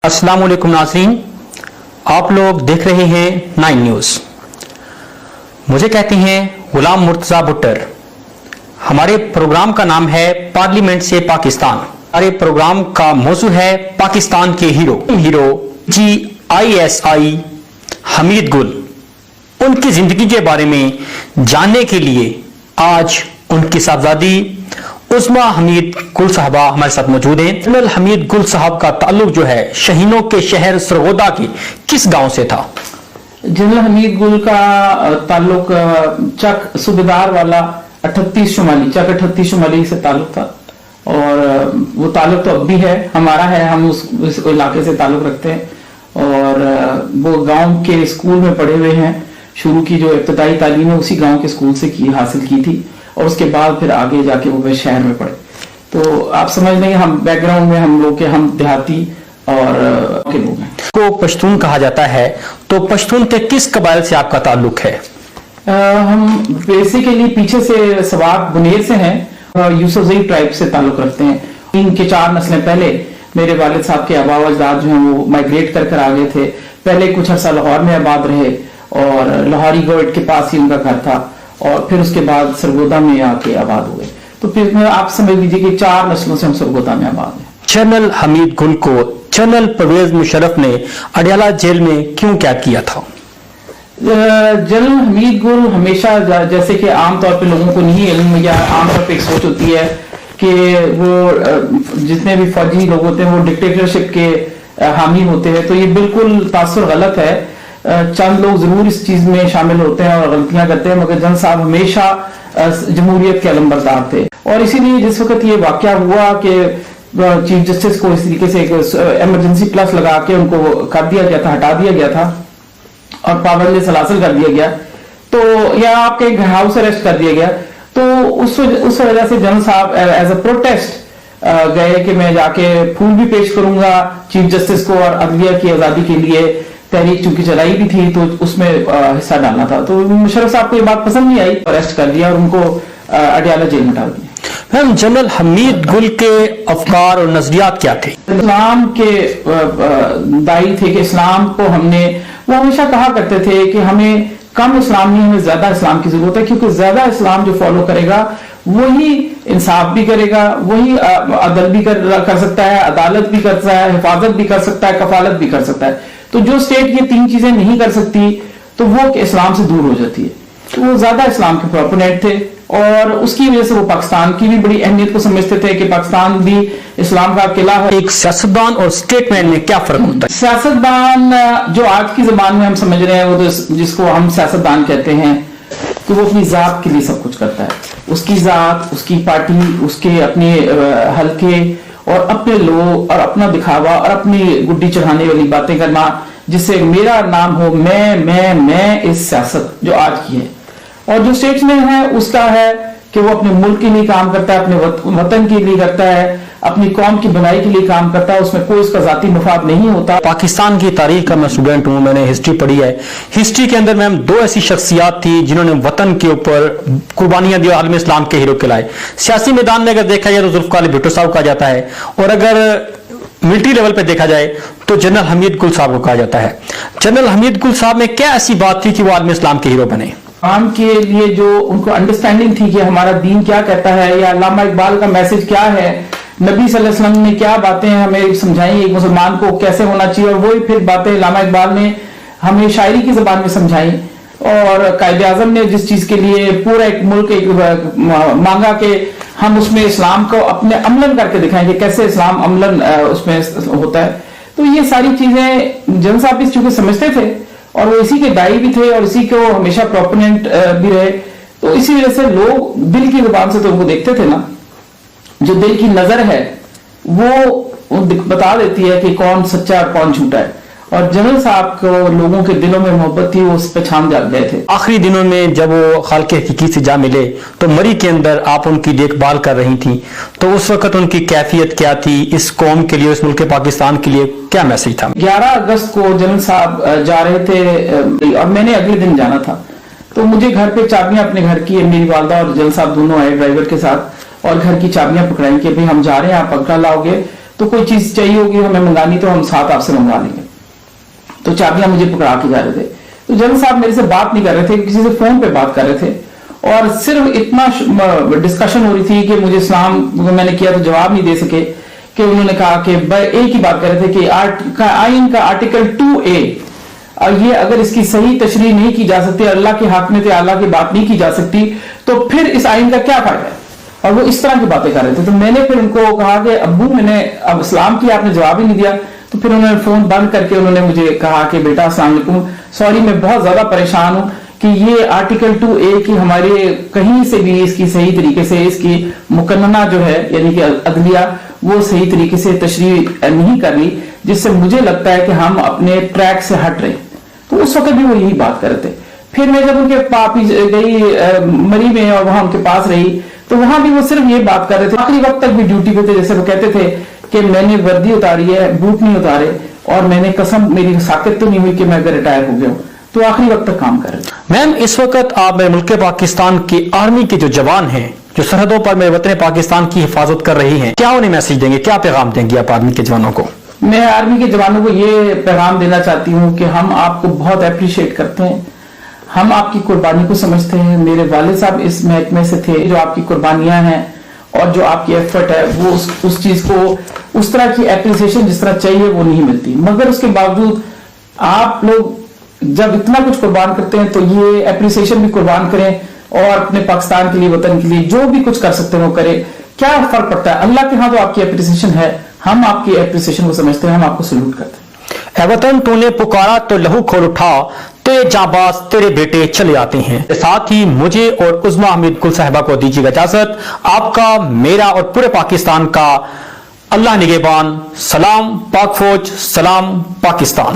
अस्सलाम वालेकुम नाज़रीन, आप लोग देख रहे हैं 9 न्यूज़। मुझे कहते हैं गुलाम मुर्तज़ा भुट्टर। हमारे प्रोग्राम का नाम है पार्लियामेंट से पाकिस्तान। हमारे प्रोग्राम का मौजू है पाकिस्तान के हीरो ISI हमीद गुल। उनकी जिंदगी के बारे में जानने के लिए आज उनकी साहबजादी उस्मा हमीद गुल साहबा हमारे साथ मौजूद हैं। जनरल हमीद गुल साहब का ताल्लुक जो है शहीनों के शहर सरगोदा के किस गांव से था? जनरल हमीद गुल का ताल्लुक चक सूबेदार वाला 38 शुमाली से ताल्लुक था और वो ताल्लुक तो अब भी है, हमारा है, हम उस इलाके से ताल्लुक रखते हैं और वो गांव के स्कूल में पढ़े हुए हैं। शुरू की जो इब्तदाई तालीम है उसी गांव के स्कूल से हासिल की थी और उसके बाद फिर आगे जाके वो शहर में पढ़े। तो आप समझ लेंगे हम बैकग्राउंड में हम देहाती और के लोग हैं। को पश्तून कहा जाता है, तो पश्तून के किस कबाइल से आपका ताल्लुक है? हम बेसिकली पीछे से सवाक बुनेर से हैं, यूसुफजई ट्राइब से ताल्लुक रखते हैं। इनके 4 नस्लें पहले मेरे वालिद साहब के आबा अजदाद जो हैं वो माइग्रेट कर आ गए थे। पहले कुछ अर्सा लाहौर में आबाद रहे और लाहौरी गवर्नमेंट के पास ही उनका घर था और फिर उसके बाद सरगोदा में आके आबाद हुए। तो फिर आप समझ लीजिए कि 4 नस्लों से हम सरगोदा में आबाद हैं। जनरल हमीद गुल को जनरल परवेज मुशर्रफ ने अडयाला जेल में क्यों कैद किया था? जनरल हमीद गुल हमेशा जैसे कि आमतौर पे लोगों को नहीं इल्म या आमतौर पे एक सोच होती है कि वो जितने भी फौजी लोग होते हैं वो डिक्टेटरशिप के हामी होते हैं, तो ये बिल्कुल तासुर गलत है। चंद लोग जरूर इस चीज में शामिल होते हैं और गलतियां करते हैं, मगर जन साहब हमेशा जमहूरियत के अलमबरदार थे और इसीलिए जिस वक्त ये वाकया हुआ कि चीफ जस्टिस को इस तरीके से इमरजेंसी प्लस लगा के उनको कर दिया गया था, हटा दिया गया था और पाबंद सलासिल कर दिया गया, तो या आपके हाउस अरेस्ट कर दिया गया, तो उस वजह से जनरल साहब एज अ प्रोटेस्ट गए कि मैं जाके फूल भी पेश करूंगा चीफ जस्टिस को और अदलिया की आजादी के लिए तहरीक चूंकि चलाई भी थी तो उसमें हिस्सा डालना था। तो मुशर्रफ साहब को ये बात पसंद नहीं आई, अरेस्ट कर दिया और उनको अडयाला जेल में डाल दिया। मैम, जनरल हमीद गुल के अफकार और नजरियात क्या थे? इस्लाम के दाई थे कि इस्लाम को वो हमेशा कहा करते थे कि हमें कम इस्लाम नहीं, हमें ज्यादा इस्लाम की जरूरत है, क्योंकि ज्यादा इस्लाम जो फॉलो करेगा वही इंसाफ भी करेगा, वही अदल भी कर सकता है, अदालत भी कर सकता है, हिफाजत भी कर सकता है, कफालत भी कर सकता है। तो जो स्टेट ये 3 चीजें नहीं कर सकती तो वो इस्लाम से दूर हो जाती है। तो वो ज्यादा इस्लाम के प्रोपोनेंट थे और उसकी वजह से वो पाकिस्तान की भी बड़ी अहमियत को समझते थे कि पाकिस्तान भी इस्लाम का किला है। एक सियासतदान और स्टेटमैन में क्या फर्क होता है? सियासतदान जो आज की जबान में हम समझ रहे हैं, वो तो जिसको हम सियासतदान कहते हैं, तो वो अपनी जात के लिए सब कुछ करता है। उसकी जात, उसकी पार्टी, उसके अपने हल्के और अपने लोग और अपना दिखावा और अपनी गुड्डी चढ़ाने वाली बातें करना जिससे मेरा नाम हो, मैं इस सियासत जो आज की है। और जो स्टेट्समैन है उसका है कि वो अपने मुल्क के लिए काम करता है, अपने वतन के लिए करता है, अपनी कौम की भलाई के लिए काम करता है, उसमें कोई उसका जाती मफाद नहीं होता। पाकिस्तान की तारीख का मैं स्टूडेंट हूं, मैंने हिस्ट्री पढ़ी है। हिस्ट्री के अंदर मैम 2 ऐसी शख्सियात थी जिन्होंने वतन के ऊपर कुर्बानियां दी, आलम इस्लाम के हीरो कहलाए। सियासी मैदान में अगर देखा जाए तो जुल्फकार अली भुट्टो साहब कहा जाता है और अगर मिलिट्री लेवल पे देखा जाए तो जनरल हमीद गुल साहब को कहा जाता है। जनरल हमीद गुल साहब में क्या ऐसी बात थी कि वो आलम इस्लाम के हीरो बने? आम के लिए जो उनको अंडरस्टैंडिंग थी कि हमारा दीन क्या कहता है या अल्लामा इकबाल का मैसेज क्या है, नबी सल्लल्लाहु अलैहि वसल्लम ने क्या बातें हमें समझाई, एक मुसलमान को कैसे होना चाहिए, और वही फिर बातें अल्लामा इकबाल ने हमें शायरी की जबान में समझाई। और कायदे आजम ने जिस चीज के लिए पूरा एक मुल्क मांगा कि हम उसमें इस्लाम को अपने अमलन करके दिखाएंगे, कैसे इस्लाम अमलन उसमें होता है। तो ये सारी चीजें जन साहब भी चूंकि समझते थे और वो इसी के दाई भी थे और इसी को हमेशा प्रोपोनेंट भी रहे, तो इसी वजह से लोग दिल की जुबान से तो उनको देखते थे ना, जो दिल की नजर है वो बता देती है कि कौन सच्चा और कौन झूठा है। और जनरल साहब को लोगों के दिलों में मोहब्बत थी, वो उस पे छान जाग गए थे। आखिरी दिनों में जब वो खालिक हकीकी से जा मिले तो मरी के अंदर आप उनकी देखभाल कर रही थी, तो उस वक्त उनकी कैफियत क्या थी? इस कौम के लिए, इस मुल्क पाकिस्तान के लिए क्या मैसेज था? 11 अगस्त को जनरल साहब जा रहे थे और मैंने अगले दिन जाना था, तो मुझे घर पे चाबियां अपने घर की, मेरी वालदा और जनरल साहब दोनों आए ड्राइवर के साथ और घर की चाबियां पकड़ाई कि भाई हम जा रहे हैं, आप पकड़ा लाओगे। तो कोई चीज चाहिए होगी हमें मंगानी तो हम साथ आपसे मंगा लेंगे। तो चाबियां मुझे पकड़ा के जा रहे थे। तो जनरल साहब मेरे से बात नहीं कर रहे थे, किसी से फोन पे बात कर रहे थे और सिर्फ इतना डिस्कशन हो रही थी कि मुझे इस्लाम मैंने किया तो जवाब नहीं दे सके कि उन्होंने कहा कि एक ही बात कर रहे थे कि आइन का आर्टिकल 2A और ये अगर इसकी सही तशरीह नहीं की जा सकती, अल्लाह के हाकिमियत आला की बात नहीं की जा सकती तो फिर इस आइन का क्या फायदा है। और वो इस तरह की बातें कर रहे थे। तो मैंने फिर उनको कहा कि अब्बू मैंने अब इस्लाम की आपने जवाब ही नहीं दिया। तो फिर उन्होंने फोन बंद करके उन्होंने मुझे कहा कि बेटा अस्सलाम वालेकुम, सॉरी मैं बहुत ज्यादा परेशान हूं कि ये आर्टिकल 2A की हमारे कहीं से भी इसकी सही तरीके से इसकी मुकन्ना जो है यानी कि अदलिया वो सही तरीके से तशरीह नहीं कर ली, जिससे मुझे लगता है कि हम अपने ट्रैक से हट रहे। तो उस वक्त भी वो यही बात कर रहे थे। फिर मैं जब उनके पापी गई मरी में और वहां उनके पास रही तो वहां भी वो सिर्फ ये बात कर रहे थे। आखिरी वक्त तक भी ड्यूटी पे थे। जैसे वो कहते थे कि मैंने वर्दी उतारी है, बूट नहीं उतारे और मैंने कसम मेरी साकित तो नहीं हुई कि मैं अगर रिटायर हो गया हूं। तो आखिरी वक्त तक काम कर रहे थे। मैम इस वक्त आप मेरे मुल्क पाकिस्तान की आर्मी के जो जवान हैं जो सरहदों पर मेरे वतन पाकिस्तान की हिफाजत कर रही हैं, क्या उन्हें मैसेज देंगे, क्या पैगाम देंगे आप आर्मी के जवानों को? मैं आर्मी के जवानों को ये पैगाम देना चाहती हूँ कि हम आपको बहुत अप्रिशिएट करते हैं, हम आपकी कुर्बानी को समझते हैं। मेरे वालिद साहब इस महकमे से थे। जो आपकी कुर्बानियां हैं और जो आपकी एफर्ट है वो उस चीज को उस तरह की एप्रिसिएशन जिस तरह चाहिए वो नहीं मिलती। मगर उसके बावजूद आप लोग जब इतना कुछ कुर्बान करते हैं तो ये एप्रिसिएशन भी कुर्बान करें और अपने पाकिस्तान के लिए, वतन के लिए जो भी कुछ कर सकते हैं वो करें। क्या फर्क पड़ता है, अल्लाह के यहाँ तो आपकी एप्रिसिएशन है, हम आपकी एप्रिसिएशन को समझते हैं, हम आपको सल्यूट करते हैं। ए वतन तूने पुकारा तो लहू खोल उठा, तेरे जाबाज तेरे बेटे चले आते हैं। साथ ही मुझे और उज़्मा हमीद गुल साहिबा को दीजिएगा इजाजत। आपका, मेरा और पूरे पाकिस्तान का अल्लाह निगहबान। सलाम पाक फौज, सलाम पाकिस्तान।